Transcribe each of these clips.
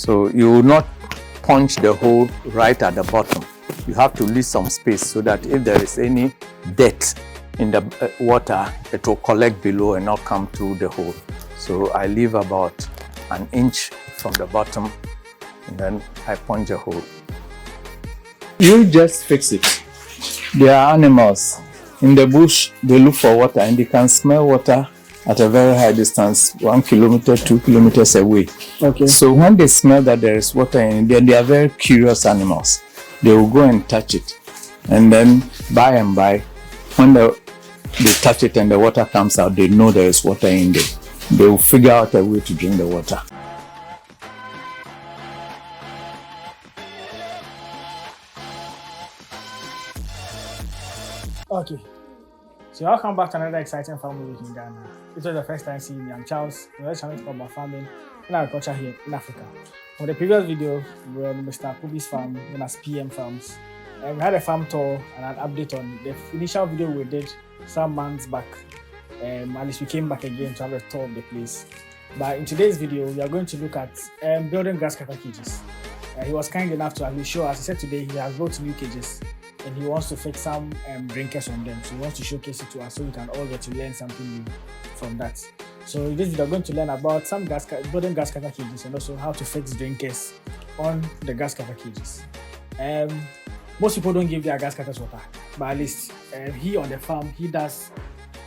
So you will not punch the hole right at the bottom. You have to leave some space so that if there is any dirt in the water, it will collect below and not come through the hole. So I leave about an inch from the bottom and then I punch a hole. You just fix it. There are animals in the bush, they look for water and they can smell water at a very high distance, 1 kilometer, 2 kilometers away. Okay. So when they smell that there is water in there, they are very curious animals. They will go and touch it. And then by and by, when they touch it and the water comes out, they know there is water in there. They will figure out a way to drink the water. Okay. So welcome back to another exciting farming week in Ghana. This was the first time seeing me. I'm Charles. We're trying to talk about farming and agriculture here in Africa. On the previous video, we were on Mr. Pobee's farm, known as PM Farms. And we had a farm tour and an update on the initial video we did some months back. At least we came back again to have a tour of the place. But in today's video, we are going to look at building grasscutter cages. He was kind enough to actually show us. He said today he has built new cages and he wants to fix some drinkers on them. So he wants to showcase it to us so we can all get to learn something new from that. So in this video, we're going to learn about some building grasscutter cages and also how to fix drinkers on the grasscutter cages. Most people don't give their grasscutters water, but at least he on the farm, he does.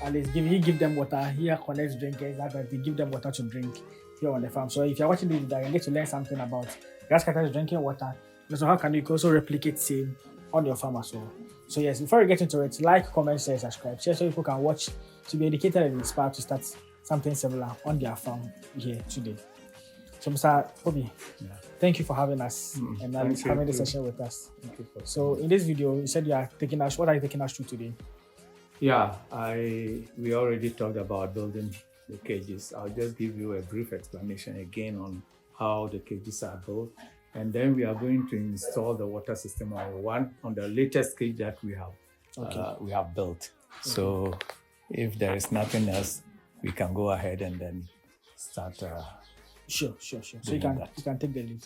At least he give them water. He connects drinkers. That they give them water to drink here on the farm. So if you're watching this video, you get to learn something about grasscutters drinking water. So how can you also replicate same on your farm as well? So yes, before we get into it, like, comment, share, subscribe, share so people can watch to be educated and inspired to start something similar on their farm here today. So Mr. Pobee, thank you for having us and having this session with us. So in this video, you said you are taking us. What are you taking us through today? Yeah, we already talked about building the cages. I'll just give you a brief explanation again on how the cages are built. And then we are going to install the water system on the latest cage that we have built. Okay. So if there is nothing else, we can go ahead and then start. Sure. So you can take the lead.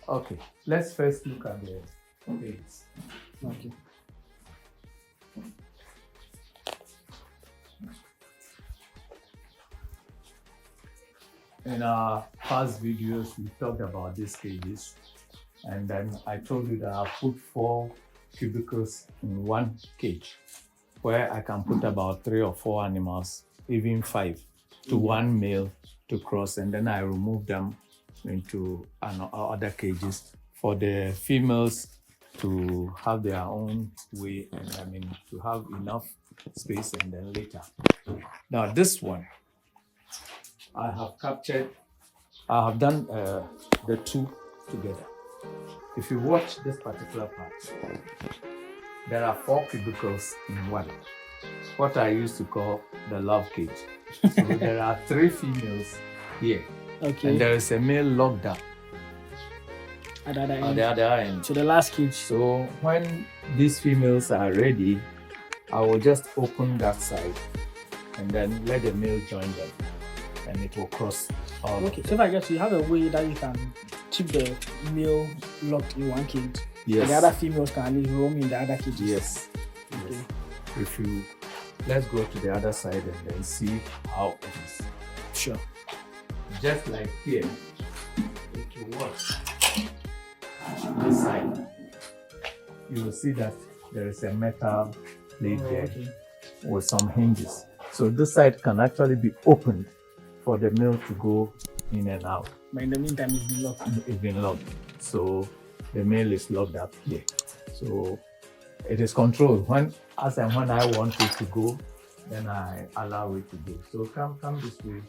Okay, let's first look at the cages. Okay. In our past videos, we talked about these cages, and then I told you that I put 4 cubicles in one cage, where I can put about 3 or 4 animals, even 5, to one male to cross, and then I remove them into other cages for the females to have their own way, and to have enough space, and then later. Now this one, I have done the 2 together. If you watch this particular part, there are 4 cubicles in one, what I used to call the love cage. So there are 3 females here, okay, and there is a male locked up at the other end. So the last cage. So when these females are ready, I will just open that side and then let the male join them, and it will cross all. Okay, so if I guess you have a way that you can keep the male locked in one cage, yes, and the other females can only roam in the other cages. Yes. Okay. If you let's go to the other side and then see how it is. Sure. Just like here, if you watch this side, you will see that there is a metal plate there with some hinges. So this side can actually be opened for the male to go in and out. But in the meantime, it's been locked. It's been locked. So the male is locked up here. So it is controlled. When I want it to go, then I allow it to go. So come this way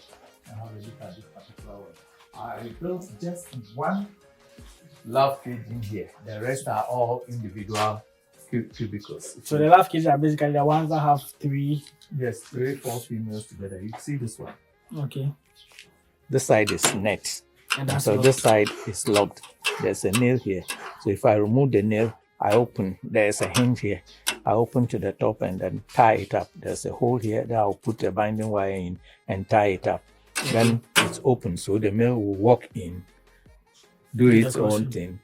and have a look at this particular one. I built just one love cage in here. The rest are all individual cubicles. So the love cages are basically the ones that have 3. Yes, 3, 4 females together. You see this one. Okay. This side is net. And that's so locked. This side is locked. There's a nail here. So if I remove the nail, I open. There's a hinge here. I open to the top and then tie it up. There's a hole here that I'll put a binding wire in and tie it up. Then it's open, so the male will walk in do Do the its own crossing. thing.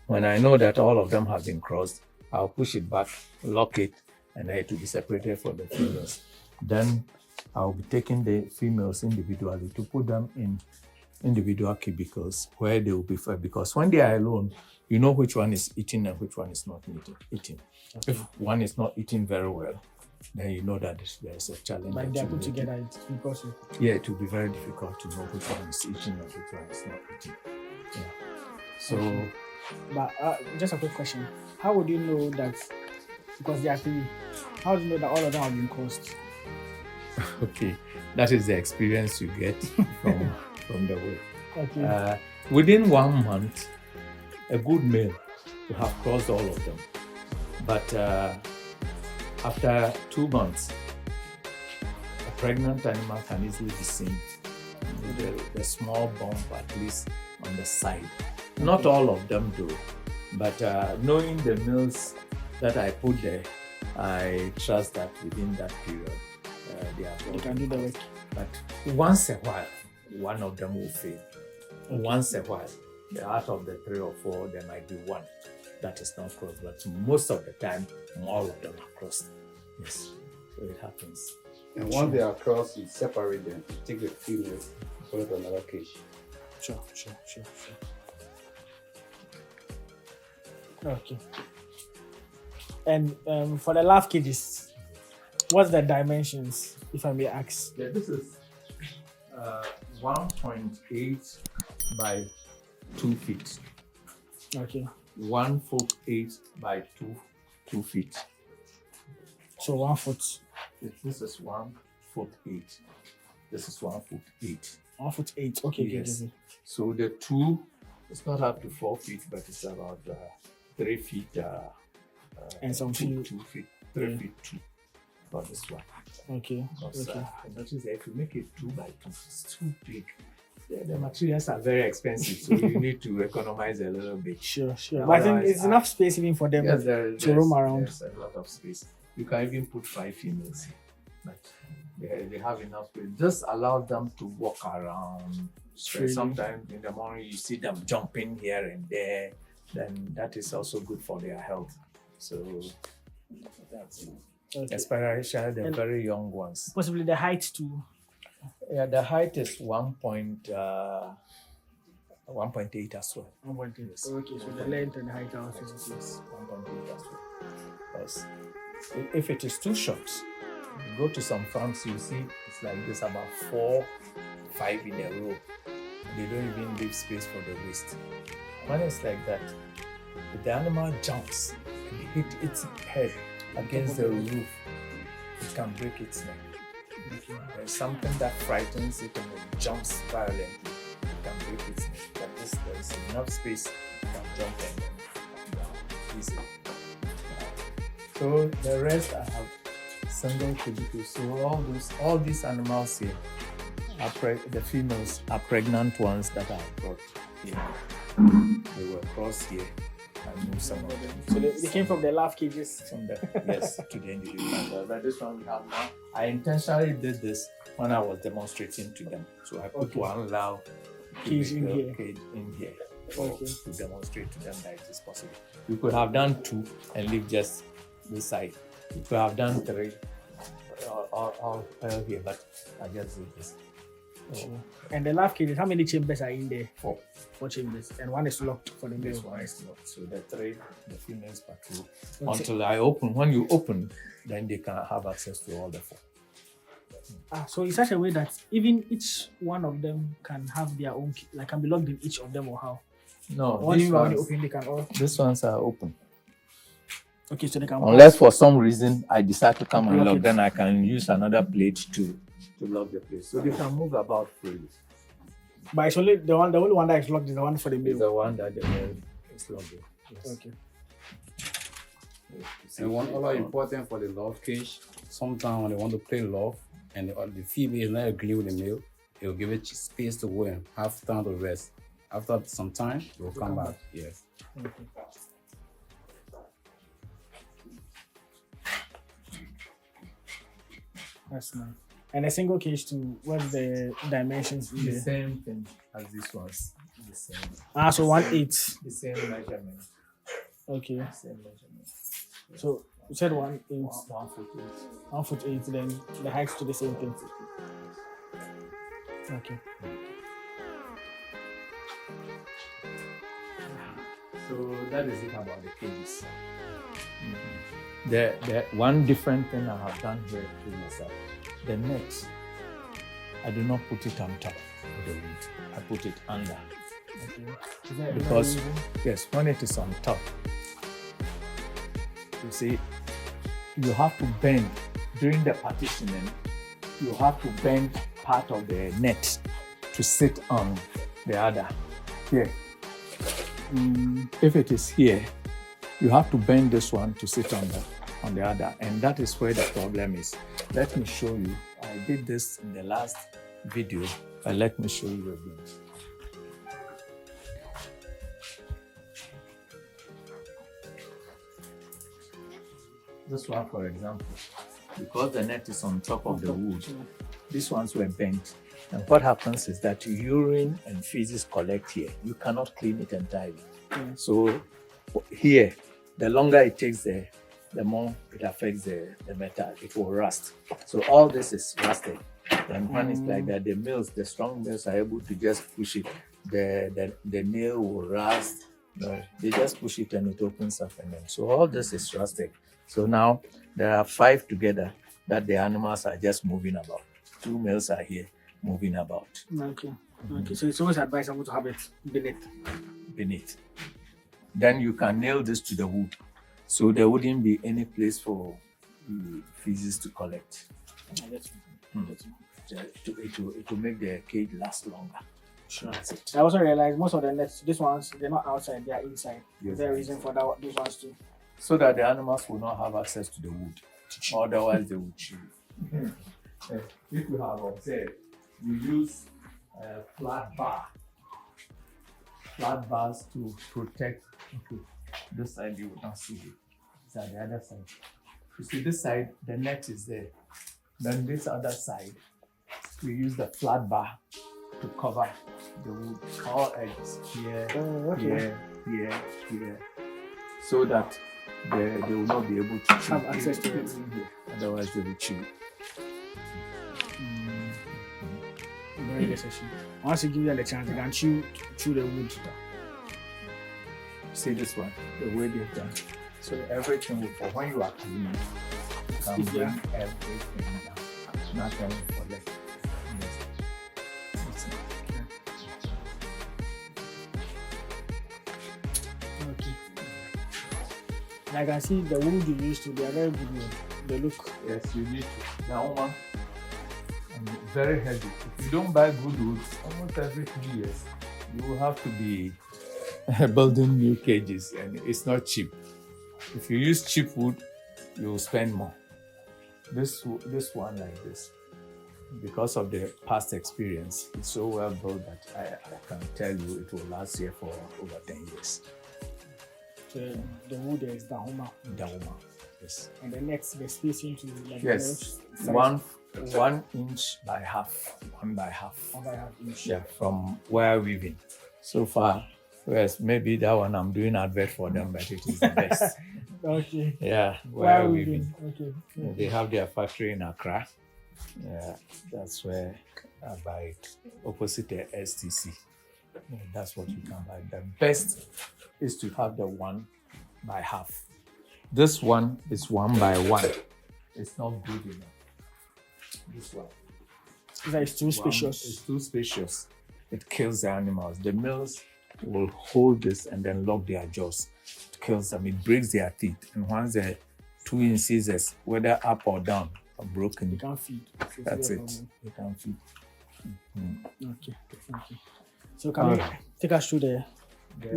When I know that all of them have been crossed, I'll push it back, lock it, and then it will be separated from the females. Then I'll be taking the females individually to put them in individual cubicles where they will be fed, because when they are alone, you know which one is eating and which one is not eating. Okay. If one is not eating very well, then you know that there's a challenge. But if they are put Actually. together, it's impossible. Yeah, it will be very difficult to know which one is eating and which one is not eating. Yeah. So, But just a quick question: how would you know that? Because they are three, how do you know that all of them have been crossed? okay, that is the experience you get from the work. Okay. Within 1 month, a good male will have crossed all of them. But after 2 months, a pregnant animal can easily be seen with a small bump, at least on the side. Not all of them do, but knowing the males that I put there, I trust that within that period, They can do the work. But once a while, one of them will fail. Once a while, out of the 3 or 4, there might be one that is not crossed. But most of the time, all of them are crossed. Yes, so it happens. And once they are crossed, you separate them. You take the females, put it in another cage. Sure. Okay. And for the laugh cages, what's the dimensions, if I may ask? Yeah, this is 1.8 by 2 feet. Okay. 1 foot 8 by 2 feet. So 1 foot. This is 1 foot 8. This is 1 foot 8. 1 foot 8. Okay. Yes. Okay. So the 2, it's not up to 4 feet, but it's about 3 feet. And some 2 feet. feet, 3 feet 2 for this one. Okay. Because, Okay. I noticed that if you make it 2 by 2, it's too big. The materials are very expensive, so you need to economize a little bit. Sure. Yeah, But I think otherwise, it's enough space even for them Yes, to roam around. There's a lot of space. You can even put 5 females here, but they have enough space. Just allow them to walk around. Freely. Sometimes in the morning you see them jumping here and there. Then that is also good for their health. So that's it. Okay. Especially the And very young ones. possibly the height too. Yeah, the height is 1.8 as well. 1.8. Yes. Okay, so the length and the height are also Yes, 1.8 as well. Because if it is too short, you go to some farms, you see it's like this, about 4, 5 in a row. They don't even leave space for the waist. When it's like that, if the animal jumps and hit its head against the roof, it can break its neck. There's something that frightens it and it jumps violently. It can break its neck. But there is enough space, it can jump and down easily. So the rest I have single cubicles. So all these animals here are the females are pregnant ones that are brought here. They were crossed here. I know some of them. So they came from the laugh cages. From the yes to the individual. But this one we have now. I intentionally did this when I was demonstrating to them. So I put one loud Cage in here. in here Okay. to demonstrate to them that it is possible. We could have done 2 and leave just this side. We could have done 3 all here, but I just did this. Sure. And the laugh cages, how many chambers are in there? 4. 4 chambers. And one is locked for the male. This one is locked. So the 3, the females patrol. Okay. Until I open. When you open, then they can have access to all the 4. So in such a way that even each one of them can have their own, like can be logged in each of them, or how? No, Once you already open, they can all. these ones are open. Okay, so they can. Unless for some reason I decide to come and Lock lock, it. then I can use another plate to lock the place. So they can move about freely. But it's only the only one that is locked is the one for the It's male. the one that the male is locked in. Yes. Okay. And one other important for the love cage, sometimes when they want to play love and the female is not agreeing with the male, they will give it space to go and have time to rest. After some time, they will come back. Yes. Okay. That's nice. And a single cage too. What's the dimensions in The there? same thing as these ones. The same. So 1/8. The same measurement. Okay. Same measurement. So you said 1/8. 1 foot 1'8", then the height to the same thing. Okay. So that is it about the cages. The one different thing I have done here too is that the net, I do not put it on top of the wood. I put it under. Okay. Is there Because, any reason? yes, when it is on top, you see, you have to bend during the partitioning, you have to bend part of the net to sit on the other. Here. If it is here, you have to bend this one to sit on the other, and that is where the problem is. Let me show you. I did this in the last video, but let me show you again. This one, for example, because the net is on top of the wood, these ones were bent. And what happens is that urine and feces collect here. You cannot clean it entirely. So here, the longer it takes the more it affects the metal. It will rust. So all this is rusted. And when it's like that, the strong mills are able to just push it. The nail will rust. They just push it and it opens up. And then, so all this is rusted. So now there are 5 together that the animals are just moving about. 2 males are here moving about. Okay. Okay. So it's always advisable to have it beneath. Then you can nail this to the wood. So there wouldn't be any place for feces to collect. It will make the cage last longer. Sure. That's it. I also realized most of the nets, these ones, they're not outside, they're inside. Yes. Is there a reason for that? These ones too? So that the animals will not have access to the wood. Otherwise, they will chew. If you have observed, you use flat bars to protect. Okay, this side you will not see it. It's at the other side. You see this side, the net is there. Then this other side, we use the flat bar to cover the wood, all edges here, here, so that they will not be able to chew. Have access to it. Otherwise, they will chew. Very necessary. Once you give them the chance, they can chew the wood. See this one, the way they've done. So everything will fall. When you are cleaning, you can bring everything down. Nothing will collect. Okay. And I can see the wood you used to, they are very good wood. They look. Yes, you need to. That one, very heavy. If you don't buy good wood, almost every 2 years, you will have to be building new cages, and it's not cheap. If you use cheap wood, you will spend more. This one like this, because of the past experience, it's so well built that I can tell you it will last here for over 10 years. The wood is Dahoma. Dahoma, yes. And the next, the spacing to like Yes, the 1 inch by half, 1 by half. 1.5 inch. Yeah, from wire weaving. So far, whereas maybe that one I'm doing advert for them, but it is the best. Okay. Yeah, Wire weaving. Okay. Yeah. They have their factory in Accra. Yeah, that's where I buy it, opposite the STC. Yeah, that's what you can buy. The best is to have the 1 by half. This one is 1 by 1. It's not good enough. This one. It's too spacious. It's too spacious. It kills the animals. The males will hold this and then lock their jaws. It kills them. It breaks their teeth. And once the 2 incisors, whether up or down, are broken, You can't feed. that's it. You can't feed. Okay. So can you take us through the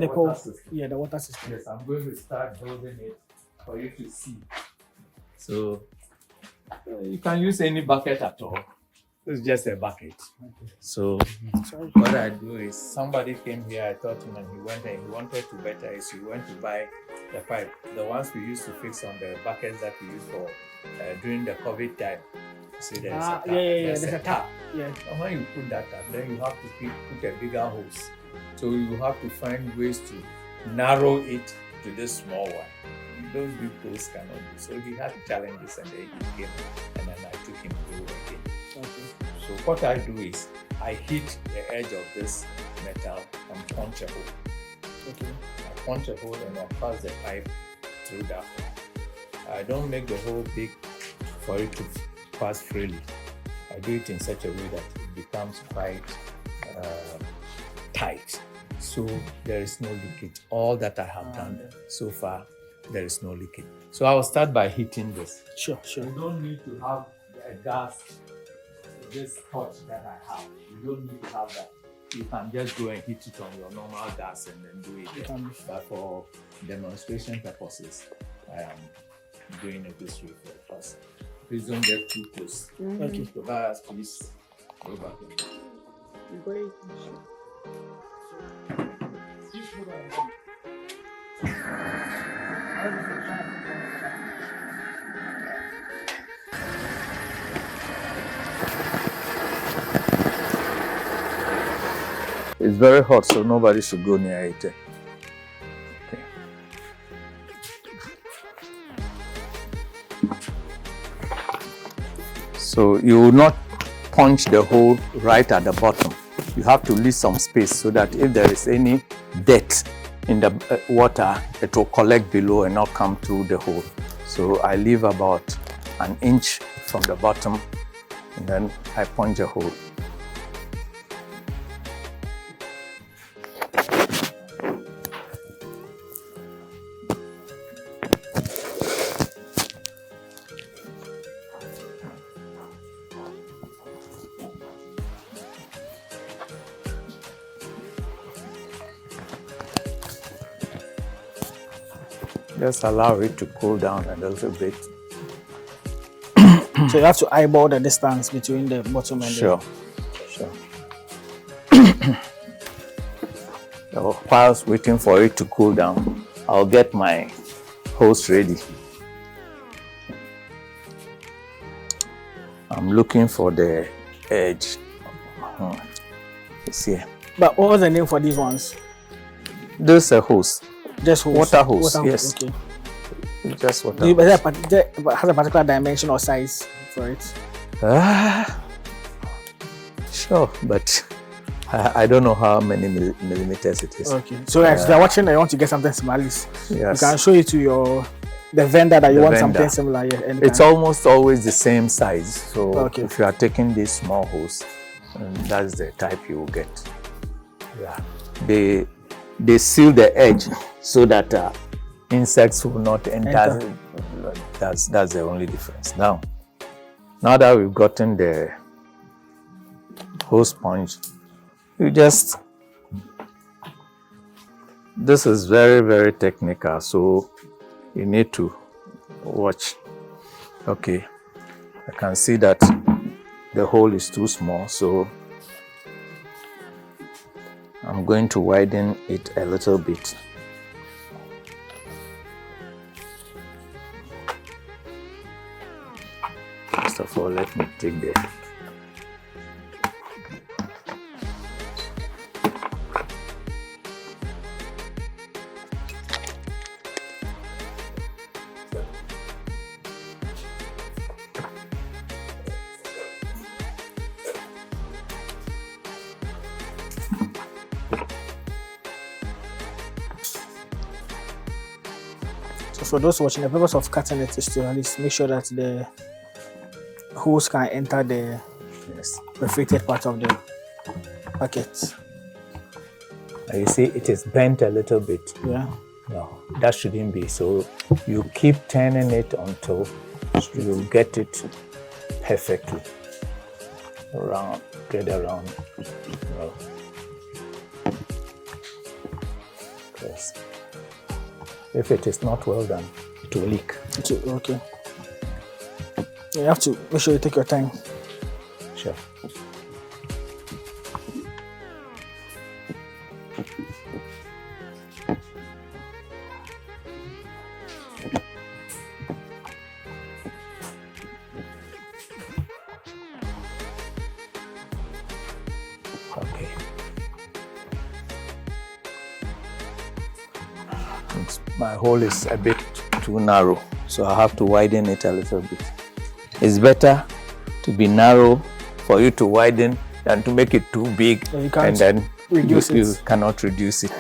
water system. Yeah, the water system. Yes, I'm going to start building it for you to see. So you can use any bucket at all. It's just a bucket. So what I do is, somebody came here, I thought him, and he went there, he wanted to better it, so he went to buy the pipe. The ones we used to fix on the buckets that we used for during the COVID time. See, there's a tap. There's a tap. Yeah. And when you put that tap, then you have to put a bigger hose So you have to find ways to narrow it to this small one. Those big holes cannot do. So he had challenges, and then he came, and then I took him through again. Okay. So what I do is I hit the edge of this metal and punch a hole. Okay. I punch a hole and I pass the pipe through that hole. I don't make the hole big for it to pass freely. I do it in such a way that it becomes quite tight. So there is no leakage. All that I have done so far, there is no leakage. So I will start by heating this. Sure. You don't need to have a gas, this hot that I have. You don't need to have that. You can just go and heat it on your normal gas and then do it. But for demonstration purposes, I am doing it this way first. Please don't get too close. Okay. So guys, please go back. Great. It's very hot, so nobody should go near it. Okay. So you will not punch the hole right at the bottom. You have to leave some space so that if there is any dirt in the water, it will collect below and not come through the hole. So I leave about an inch from the bottom, and then I punch a hole. Just allow it to cool down a little bit. So you have to eyeball the distance between the bottom and Sure. So whilst waiting for it to cool down, I'll get my hose ready. I'm looking for the edge. It's here. But what was the name for these ones? This is a hose. Just hose. Water hose, yes. Okay. Just water Do you, hose. has a particular dimension or size for it? Sure, but I don't know how many millimeters it is. Okay. So if they're watching and you want to get something similar, Yes. you can show it to the vendor that you want vendor. something similar. Yeah, It's almost always the same size. So Okay. if you are taking this small hose, that's the type you will get. Yeah. They seal the edge so that insects will not enter. That's the only difference. Now that we've gotten the hose sponge, you just, this is very, very technical, so you need to watch. Okay, I can see that the hole is too small, so I'm going to widen it a little bit. First of all, let me take the So for those watching, the purpose of cutting it is to at least make sure that the hose can enter the reflected part of the bucket. You see, it is bent a little bit. Yeah. No, that shouldn't be. So you keep turning it until you get it perfectly around, get around. Well, yes. If it is not well done, it will leak. Okay. You have to make sure you take your time. Sure. Okay. and my hole is a bit too narrow, so I have to widen it a little bit. It's better to be narrow for you to widen than to make it too big, So you can't and then reduce it. you cannot reduce it.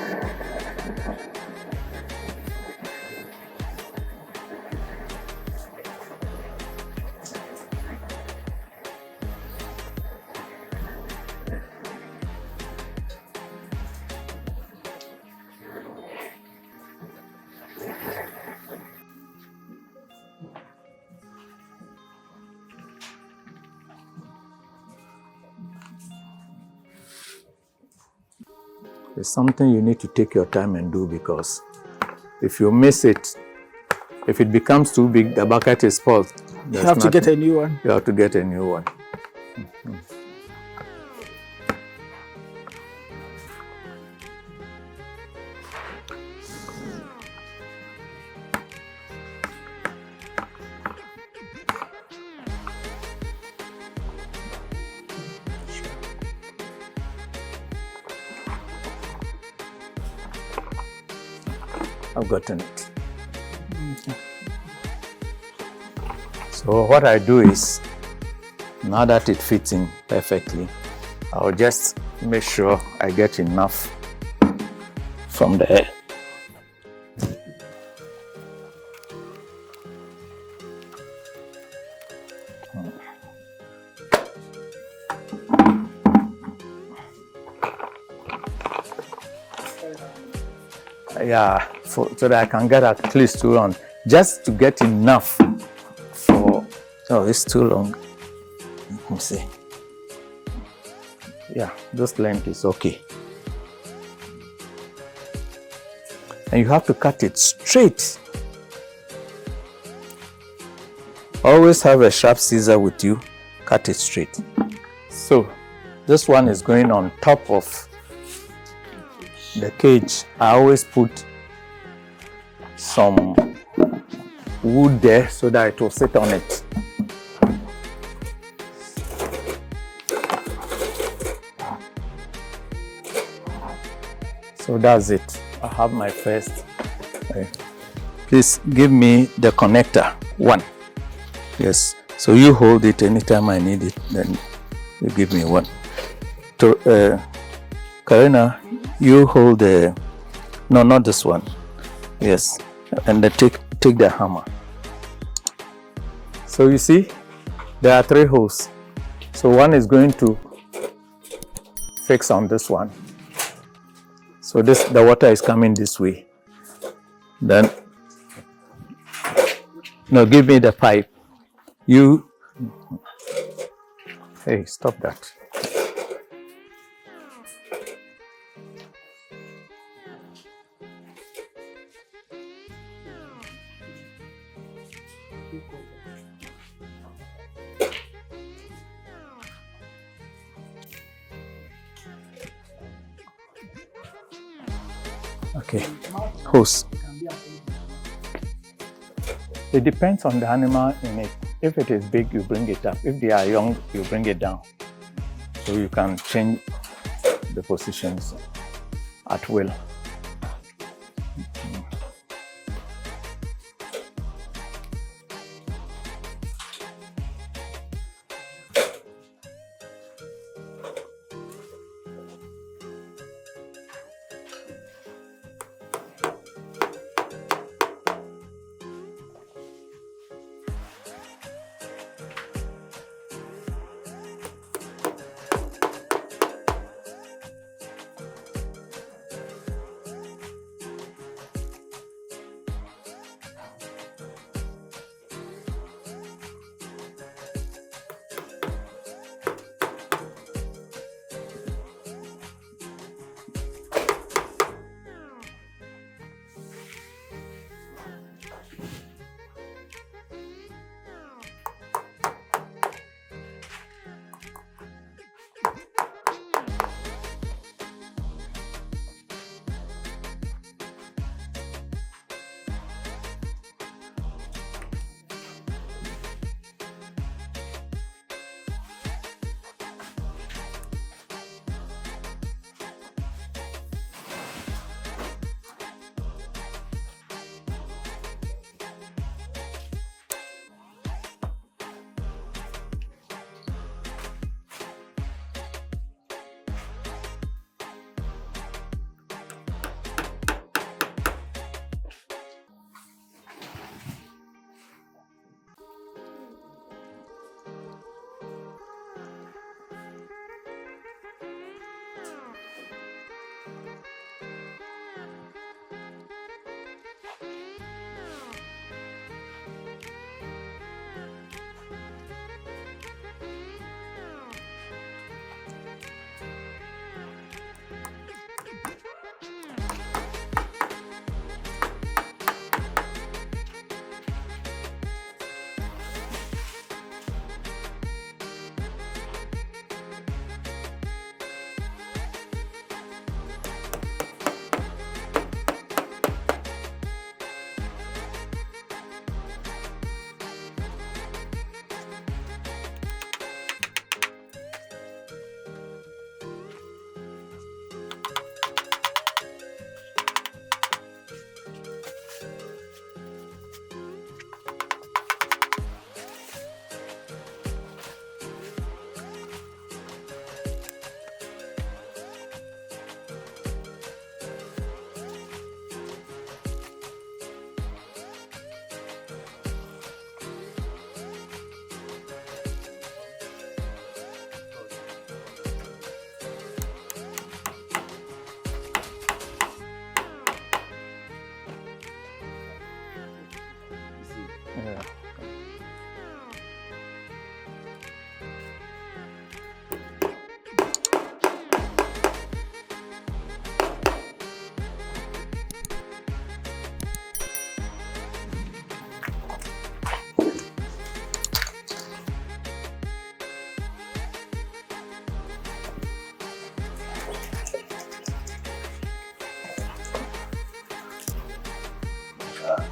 It's something you need to take your time and do, because if you miss it, if it becomes too big, the bucket is full. You have to get a new one. You have to get a new one. I've gotten it. Okay. So what I do is, now that it fits in perfectly, I'll just make sure I get enough from there. Yeah, so that I can get at least 2 rounds, just to get enough for. Oh, it's too long. Let me see. Yeah, this length is okay. And you have to cut it straight. Always have a sharp scissor with you. Cut it straight. So this one is going on top of the cage. I always put some wood there so that it will sit on it. So that's it. I have my first. Please give me the connector. 1. Yes. So you hold it anytime I need it. Then you give me 1. Karina, you hold the. No, not this one. Yes. And then take the hammer. So you see, there are 3 holes. So one is going to fix on this one. So the water is coming this way. Then, no, give me the pipe. You, hey, stop that. Okay, hose. It depends on the animal in it. If it is big, you bring it up. If they are young, you bring it down. So you can change the positions at will.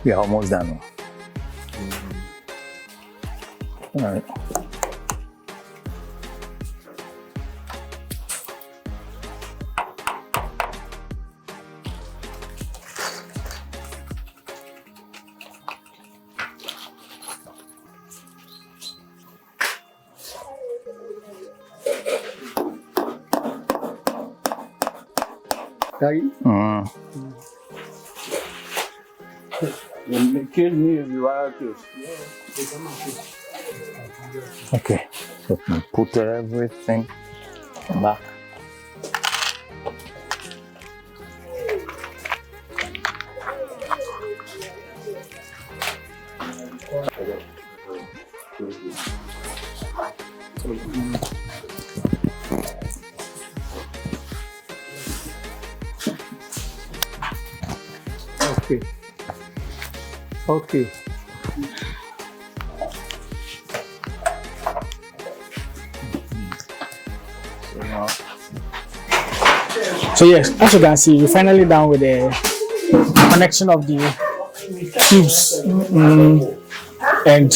We are almost done. All right. Okay, so we put everything back. Okay. Okay. So yes, as you can see, we're finally done with the connection of the tubes. And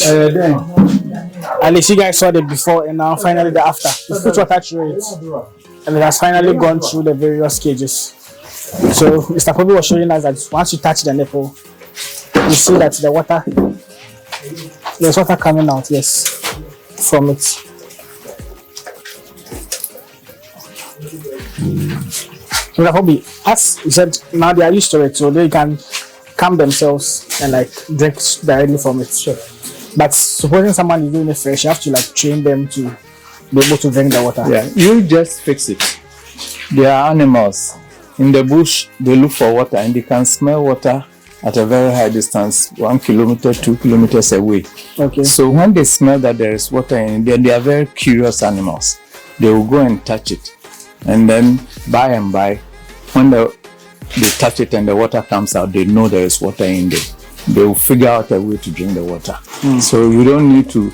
at least you guys saw the before and now finally the after. We put water through it and it has finally gone through the various cages. So Mr. Pobee was showing us that once you touch the nipple, you see that the water, there's water coming out, yes, from it. Mr. Pobee, as you said, now they are used to it, so they can calm themselves and like drink directly from it. Sure. But supposing someone is doing it fresh, you have to like train them to be able to drink the water. Yeah, you just fix it. There are animals in the bush, they look for water and they can smell water at a very high distance, 1 kilometer, 2 kilometers away. Okay. So when they smell that there is water in there, they are very curious animals. They will go and touch it. And then by and by, when they touch it and the water comes out, they know there is water in there. They will figure out a way to drink the water. So you don't need to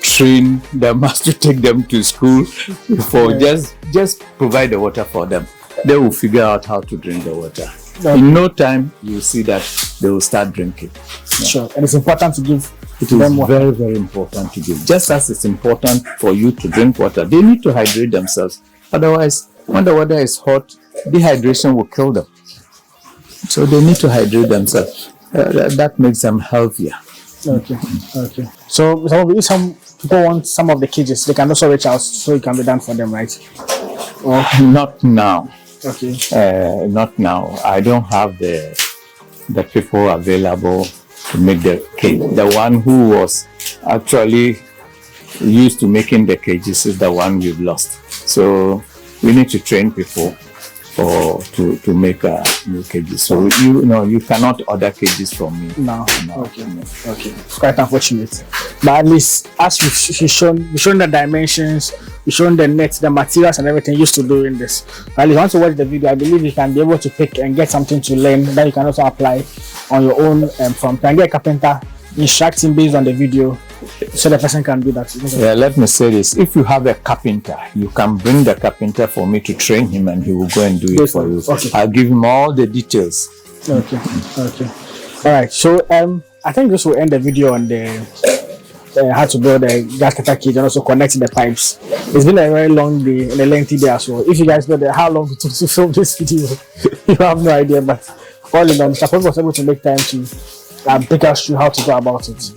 train them as to take them to school before. Just provide the water for them. They will figure out how to drink the water. In no time, you'll see that they will start drinking. Yeah. Sure, and it's important to give them water. Very, very important to give. Just as it's important for you to drink water, they need to hydrate themselves. Otherwise, when the water is hot, dehydration will kill them. So they need to hydrate themselves. That makes them healthier. Okay. Okay. So if some people want some of the cages, they can also reach out so it can be done for them, right? Or not now. Okay. Not now. I don't have the people available to make the cage. The one who was actually used to making the cages is the one we've lost. So we need to train people to make new cages. So you cannot order cages from me. No. Okay. It's quite unfortunate. But at least as we've shown the dimensions, we've shown the nets, the materials and everything used to do in this. But at least once you watch the video, I believe you can be able to pick and get something to learn that you can also apply on your own from can get a carpenter, instruct him based on the video so the person can do that. Yeah, let me say this. If you have a carpenter, you can bring the carpenter for me to train him and he will go and do it for you. Okay. I'll give him all the details. Okay. All right. So I think this will end the video on the how to build a Grasscutter cage and also connect the pipes. It's been a very long day and a lengthy day as well. If you guys know how long it took to film this video, you have no idea. But all in all, Mr. Pobee was able to make time to take us through how to go about it.